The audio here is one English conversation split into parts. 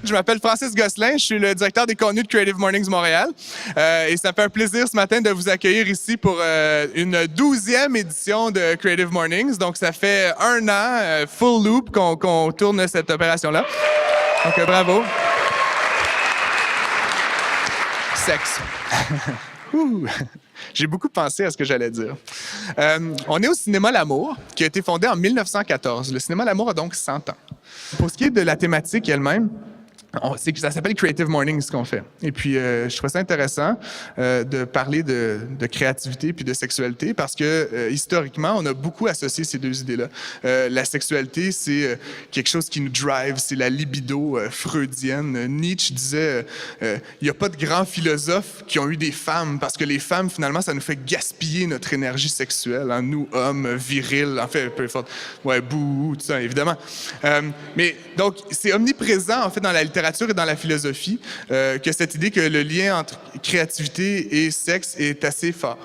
Je m'appelle Francis Gosselin, je suis le directeur des contenus de Creative Mornings Montréal. Et ça fait un plaisir ce matin de vous accueillir ici pour une 12e édition de Creative Mornings. Donc ça fait 1 an, full loop, qu'on tourne cette opération-là. Donc bravo. Sexe. J'ai beaucoup pensé à ce que j'allais dire. On est au Cinéma L'Amour, qui a été fondé en 1914. Le Cinéma L'Amour a donc 100 ans. Pour ce qui est de la thématique elle-même, ça s'appelle Creative Mornings, ce qu'on fait. Et puis, je trouvais ça intéressant de parler de créativité puis de sexualité parce que, historiquement, on a beaucoup associé ces deux idées-là. La sexualité, c'est quelque chose qui nous drive, c'est la libido freudienne. Nietzsche disait il n'y a pas de grands philosophes qui ont eu des femmes parce que les femmes, finalement, ça nous fait gaspiller notre énergie sexuelle. Hein? Nous, hommes, virils, en fait, peu importe. Ouais, bouh, tout ça, évidemment. Mais donc, c'est omniprésent, en fait, dans la littérature et dans la philosophie, que cette idée que le lien entre créativité et sexe est assez fort.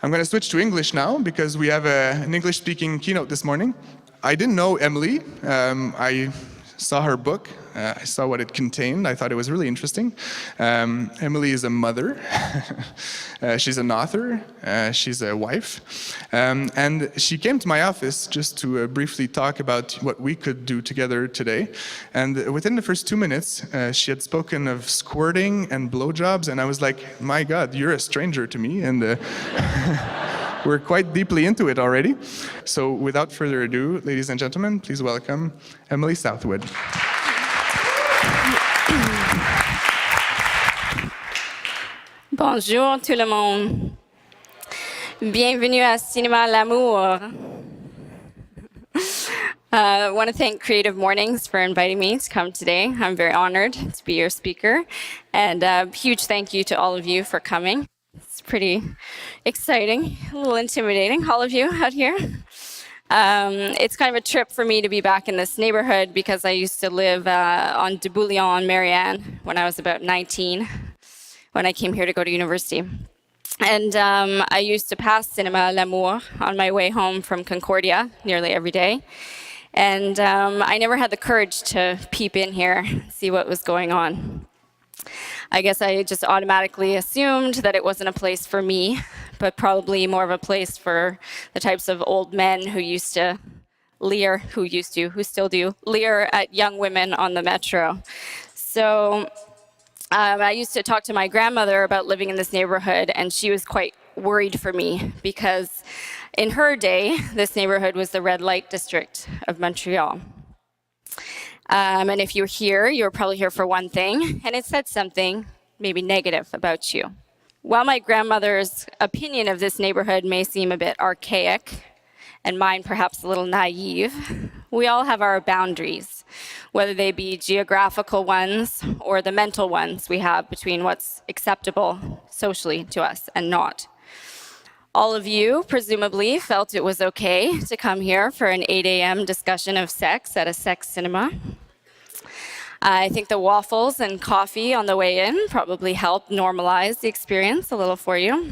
I'm going to switch to English now because we have an English-speaking keynote this morning. I didn't know Emily. I saw her book. I saw what it contained. I thought it was really interesting. Emily is a mother. She's an author. She's a wife. And she came to my office just to briefly talk about what we could do together today. And within the first 2 minutes, she had spoken of squirting and blowjobs. And I was like, my God, you're a stranger to me. And we're quite deeply into it already. So without further ado, ladies and gentlemen, please welcome Emily Southwood. Bonjour tout le monde. Bienvenue à Cinéma L'Amour. I want to thank Creative Mornings for inviting me to come today. I'm very honored to be your speaker. And a huge thank you to all of you for coming. It's pretty exciting, a little intimidating, all of you out here. It's kind of a trip for me to be back in this neighborhood because I used to live on de Bouillon, Marianne, when I was about 19, when I came here to go to university. And I used to pass Cinéma L'Amour on my way home from Concordia nearly every day. And I never had the courage to peep in here, see what was going on. I guess I just automatically assumed that it wasn't a place for me, but probably more of a place for the types of old men who still do, leer at young women on the metro. So I used to talk to my grandmother about living in this neighborhood, and she was quite worried for me because in her day, this neighborhood was the red light district of Montreal. And if you're here, you're probably here for one thing, and it said something maybe negative about you. While my grandmother's opinion of this neighborhood may seem a bit archaic, and mine perhaps a little naive, we all have our boundaries, whether they be geographical ones or the mental ones we have between what's acceptable socially to us and not. All of you presumably felt it was okay to come here for an 8 a.m. discussion of sex at a sex cinema. I think the waffles and coffee on the way in probably helped normalize the experience a little for you.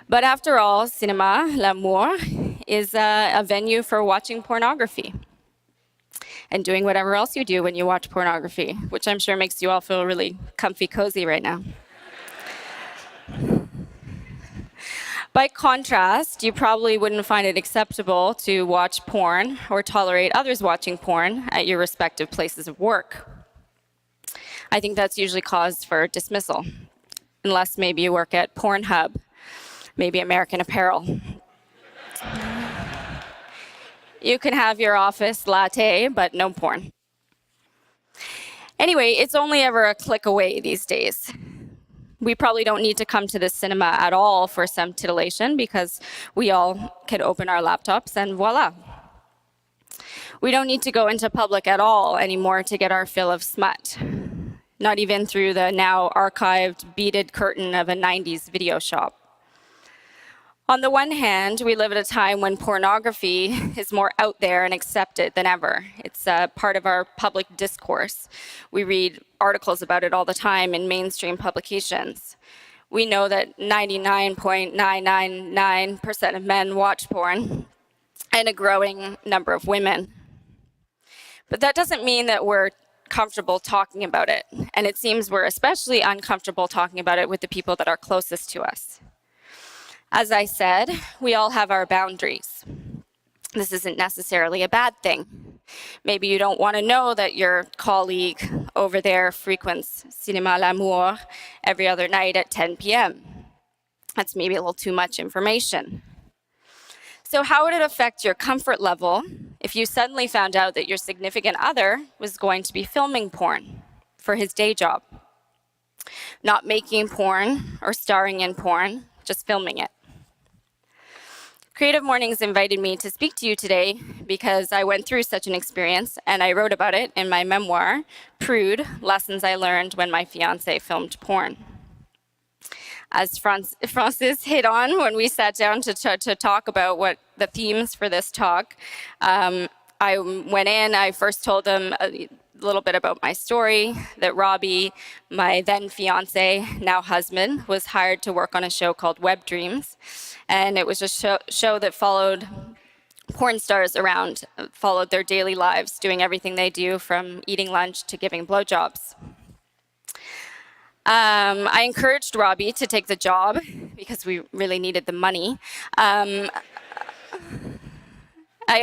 But after all, Cinéma L'Amour is a venue for watching pornography and doing whatever else you do when you watch pornography, which I'm sure makes you all feel really comfy cozy right now. By contrast, you probably wouldn't find it acceptable to watch porn or tolerate others watching porn at your respective places of work. I think that's usually cause for dismissal, unless maybe you work at Pornhub, maybe American Apparel. You can have your office latte, but no porn. Anyway, it's only ever a click away these days. We probably don't need to come to the cinema at all for some titillation because we all can open our laptops and voila. We don't need to go into public at all anymore to get our fill of smut, not even through the now archived beaded curtain of a 90s video shop. On the one hand, we live at a time when pornography is more out there and accepted than ever. It's a part of our public discourse. We read articles about it all the time in mainstream publications. We know that 99.999% of men watch porn, and a growing number of women. But that doesn't mean that we're comfortable talking about it, and it seems we're especially uncomfortable talking about it with the people that are closest to us. As I said, we all have our boundaries. This isn't necessarily a bad thing. Maybe you don't want to know that your colleague over there frequents Cinéma L'Amour every other night at 10 p.m. That's maybe a little too much information. So how would it affect your comfort level if you suddenly found out that your significant other was going to be filming porn for his day job? Not making porn or starring in porn, just filming it. Creative Mornings invited me to speak to you today because I went through such an experience, and I wrote about it in my memoir, Prude, Lessons I Learned When My Fiancé Filmed Porn. As Francis hit on when we sat down to talk about what the themes for this talk, I went in, I first told him a little bit about my story, that Robbie, my then fiance, now husband, was hired to work on a show called Web Dreams. And it was a show that followed porn stars around, followed their daily lives, doing everything they do from eating lunch to giving blowjobs. I encouraged Robbie to take the job because we really needed the money. I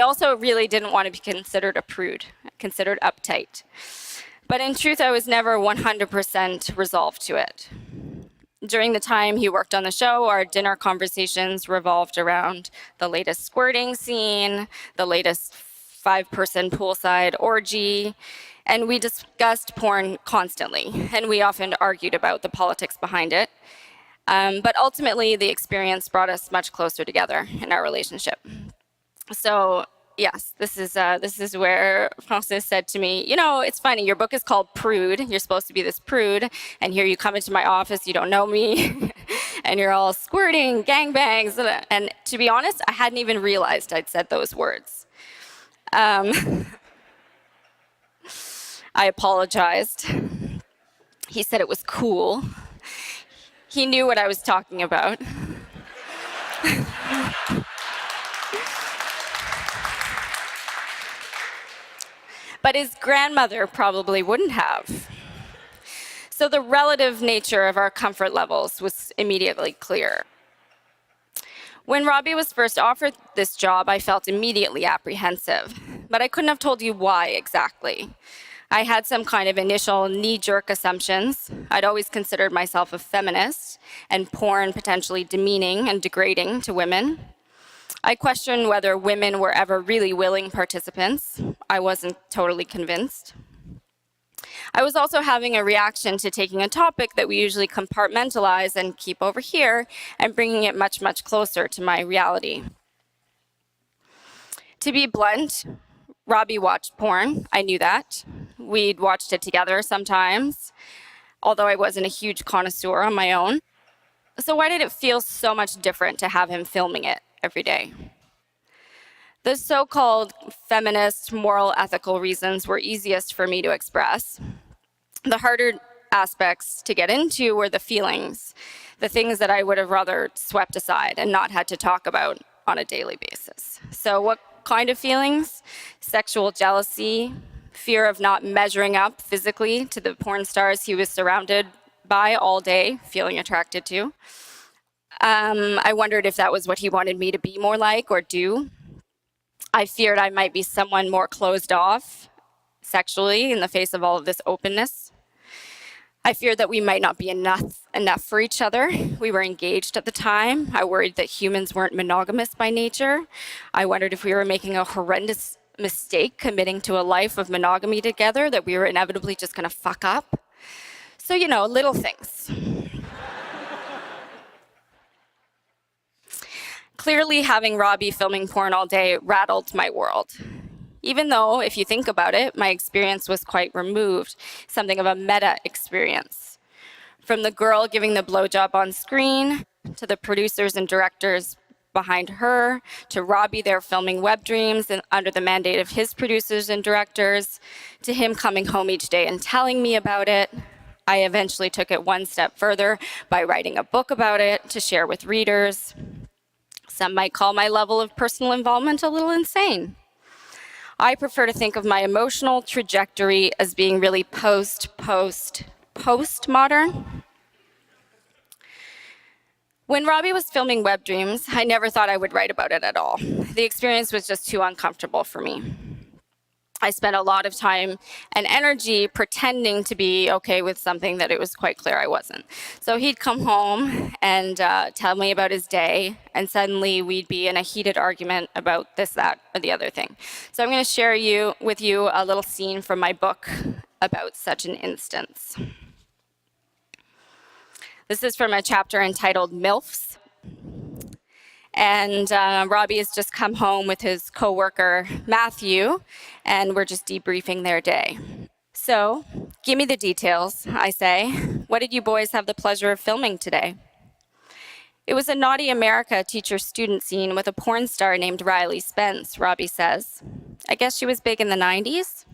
also really didn't want to be considered a prude, considered uptight. But in truth, I was never 100% resolved to it. During the time he worked on the show, our dinner conversations revolved around the latest squirting scene, the latest 5-person poolside orgy, and we discussed porn constantly, and we often argued about the politics behind it. But ultimately, the experience brought us much closer together in our relationship. So yes, this is where Francis said to me, you know, it's funny, your book is called Prude. You're supposed to be this prude, and here you come into my office, you don't know me, and you're all squirting, gangbangs. And to be honest, I hadn't even realized I'd said those words. I apologized. He said it was cool. He knew what I was talking about. But his grandmother probably wouldn't have. So the relative nature of our comfort levels was immediately clear. When Robbie was first offered this job, I felt immediately apprehensive, but I couldn't have told you why exactly. I had some kind of initial knee-jerk assumptions. I'd always considered myself a feminist, and porn potentially demeaning and degrading to women. I questioned whether women were ever really willing participants. I wasn't totally convinced. I was also having a reaction to taking a topic that we usually compartmentalize and keep over here and bringing it much, much closer to my reality. To be blunt, Robbie watched porn. I knew that. We'd watched it together sometimes, although I wasn't a huge connoisseur on my own. So why did it feel so much different to have him filming it every day? The so-called feminist, moral, ethical reasons were easiest for me to express. The harder aspects to get into were the feelings, the things that I would have rather swept aside and not had to talk about on a daily basis. So what kind of feelings? Sexual jealousy, fear of not measuring up physically to the porn stars he was surrounded by all day, feeling attracted to. I wondered if that was what he wanted me to be more like or do. I feared I might be someone more closed off sexually in the face of all of this openness. I feared that we might not be enough for each other. We were engaged at the time. I worried that humans weren't monogamous by nature. I wondered if we were making a horrendous mistake committing to a life of monogamy together, that we were inevitably just going to fuck up. So, you know, little things. Clearly, having Robbie filming porn all day rattled my world. even though, if you think about it, my experience was quite removed, something of a meta experience. From the girl giving the blowjob on screen, to the producers and directors behind her, to Robbie there filming web dreams and under the mandate of his producers and directors, to him coming home each day and telling me about it. I eventually took it one step further by writing a book about it to share with readers. Some might call my level of personal involvement a little insane. I prefer to think of my emotional trajectory as being really postmodern. When Robbie was filming Web Dreams, I never thought I would write about it at all. The experience was just too uncomfortable for me. I spent a lot of time and energy pretending to be okay with something that it was quite clear I wasn't. So he'd come home and tell me about his day, and suddenly we'd be in a heated argument about this, that, or the other thing. So I'm going to share with you a little scene from my book about such an instance. This is from a chapter entitled MILFs. And Robbie has just come home with his coworker, Matthew, and we're just debriefing their day. So, give me the details, I say. What did you boys have the pleasure of filming today? It was a Naughty America teacher-student scene with a porn star named Riley Spence, Robbie says. I guess she was big in the 90s?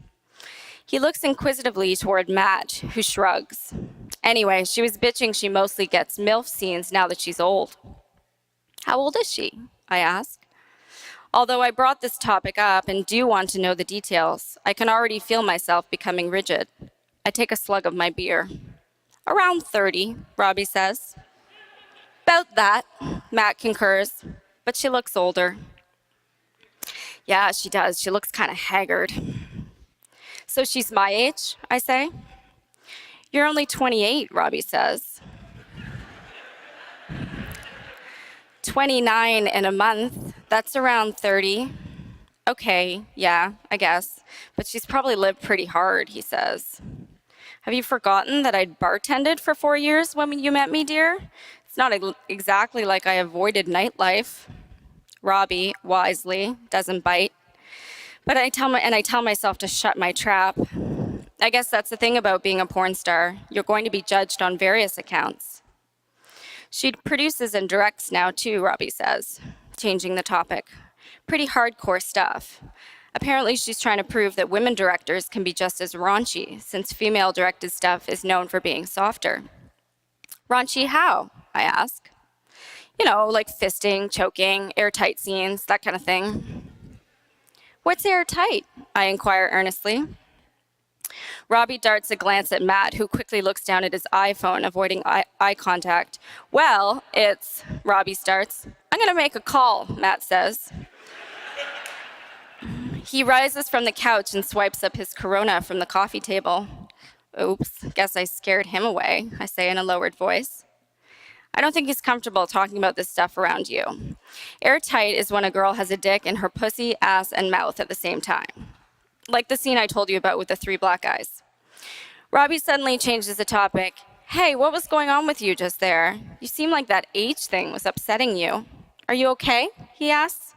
He looks inquisitively toward Matt, who shrugs. Anyway, she was bitching she mostly gets MILF scenes now that she's old. How old is she? I ask. Although I brought this topic up and do want to know the details, I can already feel myself becoming rigid. I take a slug of my beer. Around 30, Robbie says. About that, Matt concurs, but she looks older. Yeah, she does. She looks kind of haggard. So she's my age, I say. You're only 28, Robbie says. 29 in a month, that's around 30. Okay, yeah, I guess. But she's probably lived pretty hard, he says. Have you forgotten that I'd bartended for 4 years when you met me, dear? It's not exactly like I avoided nightlife. Robbie, wisely, doesn't bite. But I tell myself to shut my trap. I guess that's the thing about being a porn star. You're going to be judged on various accounts. She produces and directs now too, Robbie says, changing the topic. Pretty hardcore stuff. Apparently she's trying to prove that women directors can be just as raunchy, since female-directed stuff is known for being softer. Raunchy how? I ask. You know, like fisting, choking, airtight scenes, that kind of thing. What's airtight? I inquire earnestly. Robbie darts a glance at Matt, who quickly looks down at his iPhone, avoiding eye contact. Well, Robbie starts. I'm going to make a call, Matt says. He rises from the couch and swipes up his Corona from the coffee table. Oops, guess I scared him away, I say in a lowered voice. I don't think he's comfortable talking about this stuff around you. Airtight is when a girl has a dick in her pussy, ass, and mouth at the same time. Like the scene I told you about with the 3 black guys. Robbie suddenly changes the topic. Hey, what was going on with you just there? You seem like that age thing was upsetting you. Are you okay? He asks.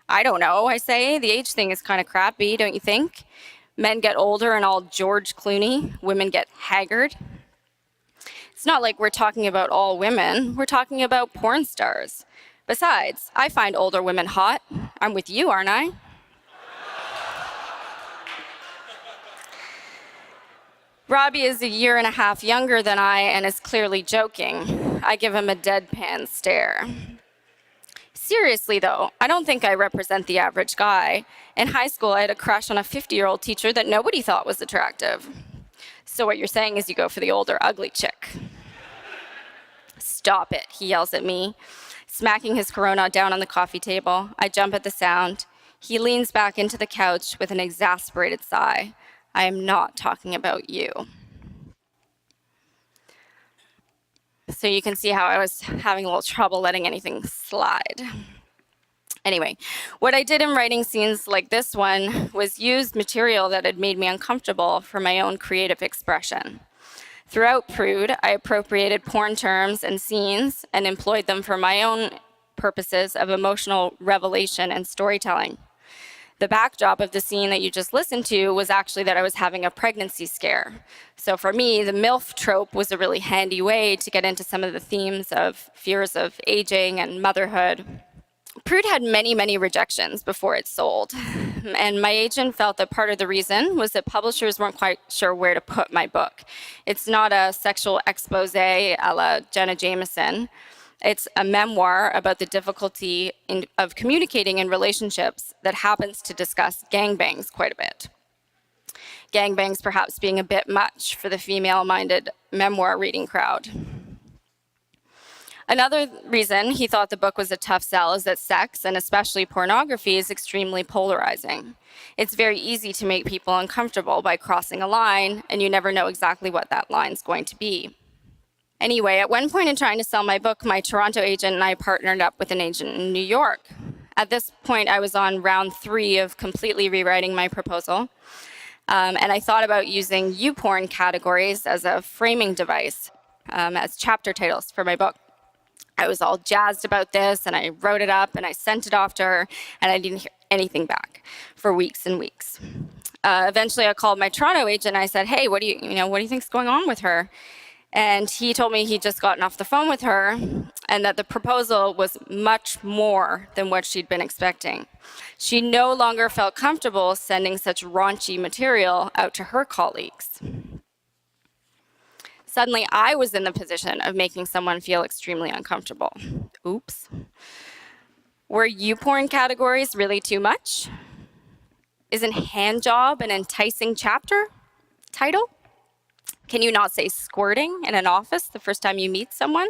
I don't know, I say. The age thing is kind of crappy, don't you think? Men get older and all George Clooney. Women get haggard. It's not like we're talking about all women. We're talking about porn stars. Besides, I find older women hot. I'm with you, aren't I? Robbie is a year and a half younger than I and is clearly joking. I give him a deadpan stare. Seriously, though, I don't think I represent the average guy. In high school, I had a crush on a 50-year-old teacher that nobody thought was attractive. So what you're saying is you go for the older, ugly chick. Stop it, he yells at me, smacking his Corona down on the coffee table. I jump at the sound. He leans back into the couch with an exasperated sigh. I am not talking about you. So you can see how I was having a little trouble letting anything slide. Anyway, what I did in writing scenes like this one was use material that had made me uncomfortable for my own creative expression. Throughout Prude, I appropriated porn terms and scenes and employed them for my own purposes of emotional revelation and storytelling. The backdrop of the scene that you just listened to was actually that I was having a pregnancy scare. So for me, the MILF trope was a really handy way to get into some of the themes of fears of aging and motherhood. Prude had many, many rejections before it sold. And my agent felt that part of the reason was that publishers weren't quite sure where to put my book. It's not a sexual expose a la Jenna Jameson. It's a memoir about the difficulty of communicating in relationships that happens to discuss gangbangs quite a bit. Gangbangs perhaps being a bit much for the female-minded memoir reading crowd. Another reason he thought the book was a tough sell is that sex, and especially pornography, is extremely polarizing. It's very easy to make people uncomfortable by crossing a line, and you never know exactly what that line's going to be. Anyway, at one point in trying to sell my book, my Toronto agent and I partnered up with an agent in New York. At this point, I was on round 3 of completely rewriting my proposal, and I thought about using YouPorn categories as a framing device, as chapter titles for my book. I was all jazzed about this, and I wrote it up, and I sent it off to her, and I didn't hear anything back for weeks and weeks. Eventually, I called my Toronto agent, and I said, "Hey, what do you think's going on with her?" And he told me he'd just gotten off the phone with her, and that the proposal was much more than what she'd been expecting. She no longer felt comfortable sending such raunchy material out to her colleagues. Suddenly, I was in the position of making someone feel extremely uncomfortable. Oops. Were YouPorn categories really too much? Isn't handjob an enticing chapter title? Can you not say squirting in an office the first time you meet someone?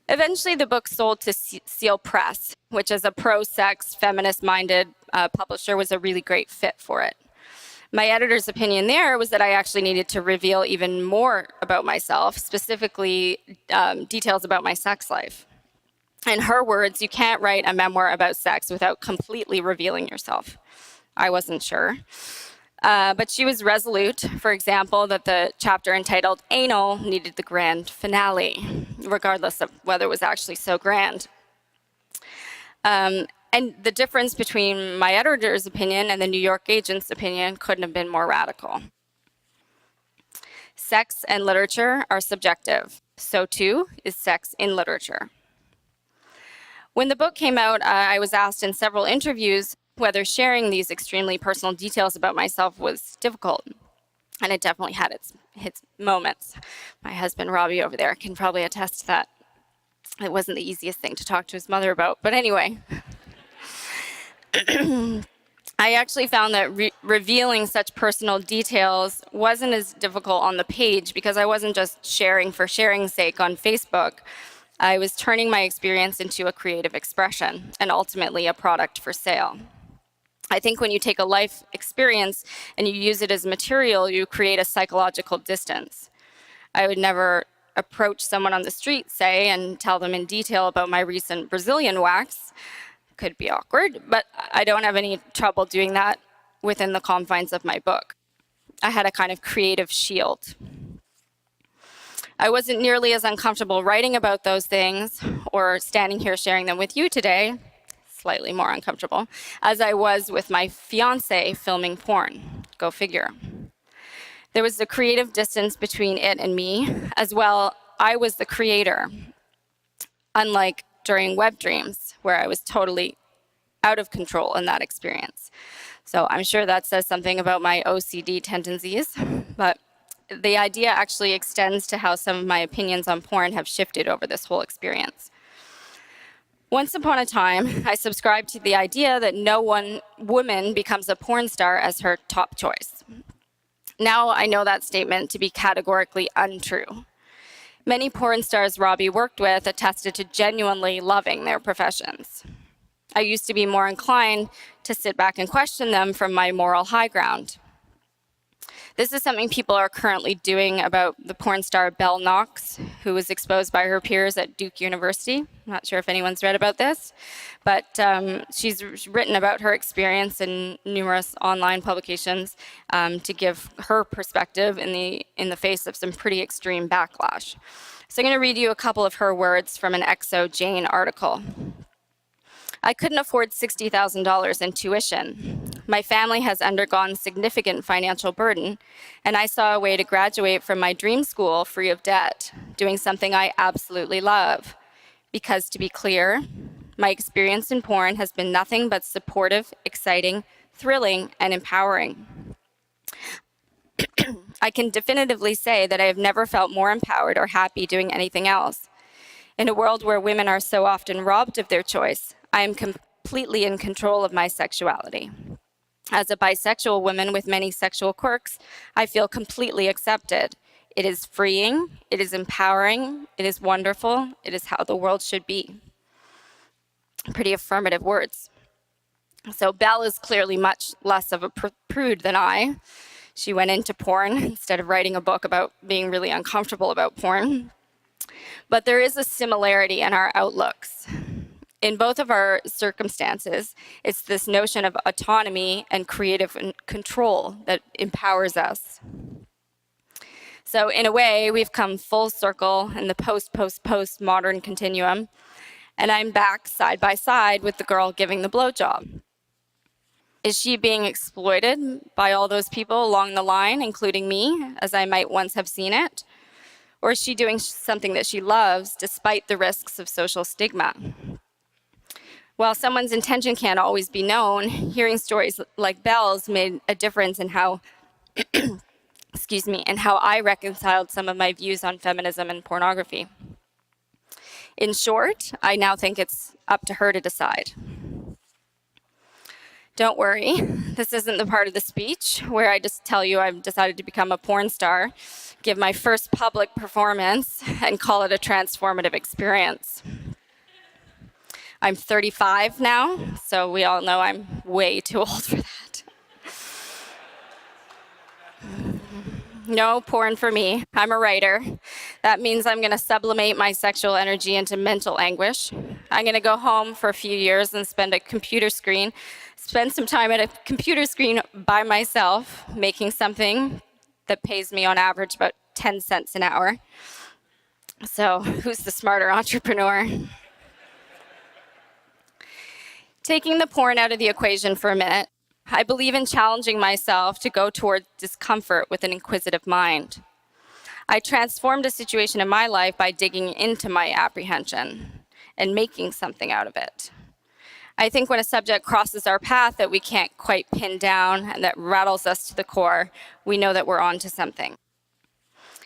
Eventually, the book sold to Seal Press, which as a pro-sex, feminist-minded publisher was a really great fit for it. My editor's opinion there was that I actually needed to reveal even more about myself, specifically details about my sex life. In her words, you can't write a memoir about sex without completely revealing yourself. I wasn't sure. But she was resolute, for example, that the chapter entitled Anal needed the grand finale, regardless of whether it was actually so grand. And the difference between my editor's opinion and the New York agent's opinion couldn't have been more radical. Sex and literature are subjective. So too is sex in literature. When the book came out, I was asked in several interviews whether sharing these extremely personal details about myself was difficult. And it definitely had its moments. My husband, Robbie, over there, can probably attest to that. It wasn't the easiest thing to talk to his mother about. But anyway, I actually found that revealing such personal details wasn't as difficult on the page because I wasn't just sharing for sharing's sake on Facebook. I was turning my experience into a creative expression and ultimately a product for sale. I think when you take a life experience and you use it as material, you create a psychological distance. I would never approach someone on the street, say, and tell them in detail about my recent Brazilian wax. Could be awkward, but I don't have any trouble doing that within the confines of my book. I had a kind of creative shield. I wasn't nearly as uncomfortable writing about those things or standing here sharing them with you today, slightly more uncomfortable, as I was with my fiance filming porn. Go figure. There was a creative distance between it and me. As well, I was the creator, unlike during Web Dreams, where I was totally out of control in that experience. So I'm sure that says something about my OCD tendencies, but the idea actually extends to how some of my opinions on porn have shifted over this whole experience. Once upon a time, I subscribed to the idea that no one woman becomes a porn star as her top choice. Now I know that statement to be categorically untrue. Many porn stars Robbie worked with attested to genuinely loving their professions. I used to be more inclined to sit back and question them from my moral high ground. This is something people are currently doing about the porn star Belle Knox, who was exposed by her peers at Duke University. I'm not sure if anyone's read about this, but she's written about her experience in numerous online publications to give her perspective in the face of some pretty extreme backlash. So I'm going to read you a couple of her words from an XO Jane article. I couldn't afford $60,000 in tuition. My family has undergone significant financial burden, and I saw a way to graduate from my dream school free of debt, doing something I absolutely love. Because to be clear, my experience in porn has been nothing but supportive, exciting, thrilling, and empowering. I can definitively say that I have never felt more empowered or happy doing anything else. In a world where women are so often robbed of their choice, I am completely in control of my sexuality. As a bisexual woman with many sexual quirks, I feel completely accepted. It is freeing, it is empowering, it is wonderful, it is how the world should be. Pretty affirmative words. So Belle is clearly much less of a prude than I. She went into porn instead of writing a book about being really uncomfortable about porn. But there is a similarity in our outlooks. In both of our circumstances, it's this notion of autonomy and creative control that empowers us. So in a way, we've come full circle in the post modern continuum, and I'm back side by side with the girl giving the blowjob. Is she being exploited by all those people along the line, including me, as I might once have seen it? Or is she doing something that she loves despite the risks of social stigma? While someone's intention can't always be known, hearing stories like Belle's made a difference in how, and how I reconciled some of my views on feminism and pornography. In short, I now think it's up to her to decide. Don't worry, this isn't the part of the speech where I just tell you I've decided to become a porn star, give my first public performance, and call it a transformative experience. I'm 35 now, so we all know I'm way too old for that. No porn for me. I'm a writer. That means I'm going to sublimate my sexual energy into mental anguish. I'm going to go home for a few years and spend some time at a computer screen by myself, making something that pays me on average about 10 cents an hour. So who's the smarter entrepreneur? Taking the porn out of the equation for a minute, I believe in challenging myself to go toward discomfort with an inquisitive mind. I transformed a situation in my life by digging into my apprehension and making something out of it. I think when a subject crosses our path that we can't quite pin down and that rattles us to the core, we know that we're onto something.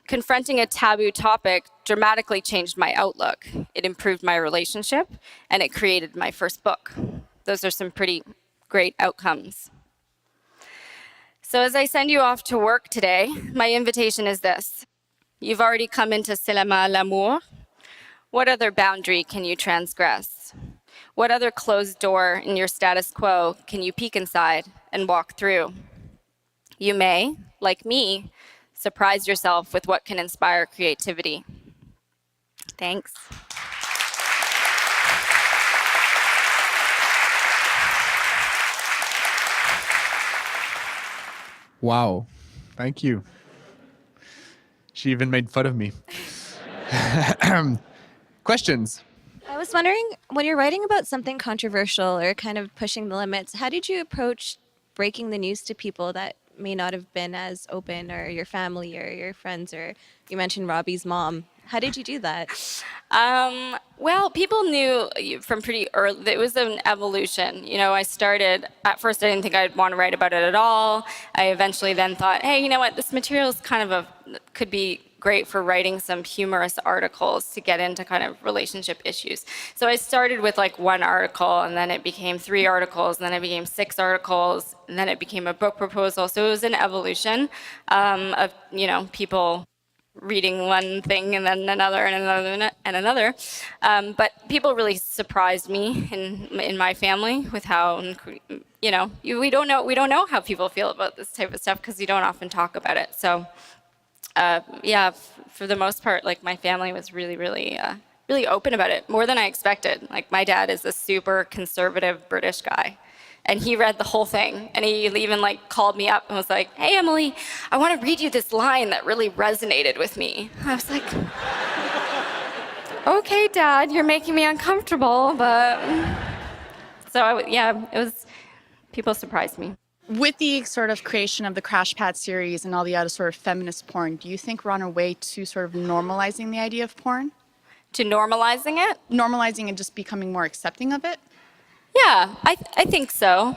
Confronting a taboo topic dramatically changed my outlook. It improved my relationship, and it created my first book. Those are some pretty great outcomes. So as I send you off to work today, my invitation is this. You've already come into Cinéma L'Amour. What other boundary can you transgress? What other closed door in your status quo can you peek inside and walk through? You may, like me, surprise yourself with what can inspire creativity. Thanks. Wow. Thank you. She even made fun of me. Questions? I was wondering, when you're writing about something controversial or kind of pushing the limits, how did you approach breaking the news to people that may not have been as open, or your family or your friends, or you mentioned Robbie's mom? How did you do that? Well, people knew from pretty early, it was an evolution. You know, at first I didn't think I'd want to write about it at all. I eventually then thought, hey, you know what, this material is could be great for writing some humorous articles to get into kind of relationship issues. So I started with like one article, and then it became 3 articles, and then it became 6 articles, and then it became a book proposal. So it was an evolution of, people reading one thing and then another and another and another. But people really surprised me in my family with how, we don't know how people feel about this type of stuff because you don't often talk about it. So for the most part, like my family was really, really, really open about it, more than I expected. Like my dad is a super conservative British guy. And he read the whole thing, and he even called me up and was like, hey, Emily, I want to read you this line that really resonated with me. I was like, okay, Dad, you're making me uncomfortable, but So yeah, it was, people surprised me. With the sort of creation of the Crash Pad series and all the other sort of feminist porn, do you think we're on our way to sort of normalizing the idea of porn? To normalizing it? Normalizing and just becoming more accepting of it? Yeah, I think so.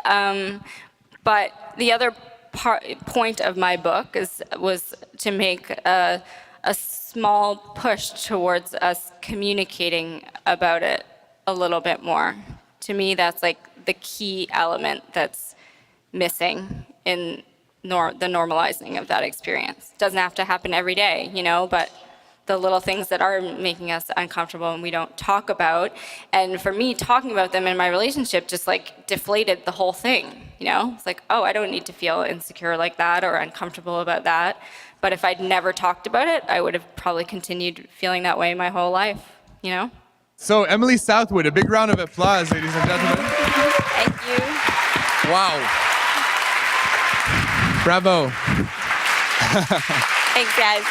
But the other point of my book was to make a small push towards us communicating about it a little bit more. To me, that's like the key element that's missing in the normalizing of that experience. It doesn't have to happen every day, but the little things that are making us uncomfortable and we don't talk about. And for me, talking about them in my relationship just like deflated the whole thing, It's like, oh, I don't need to feel insecure like that or uncomfortable about that. But if I'd never talked about it, I would have probably continued feeling that way my whole life, So Emily Southwood, a big round of applause, ladies and gentlemen. Thank you. Wow. Bravo. Thanks, guys.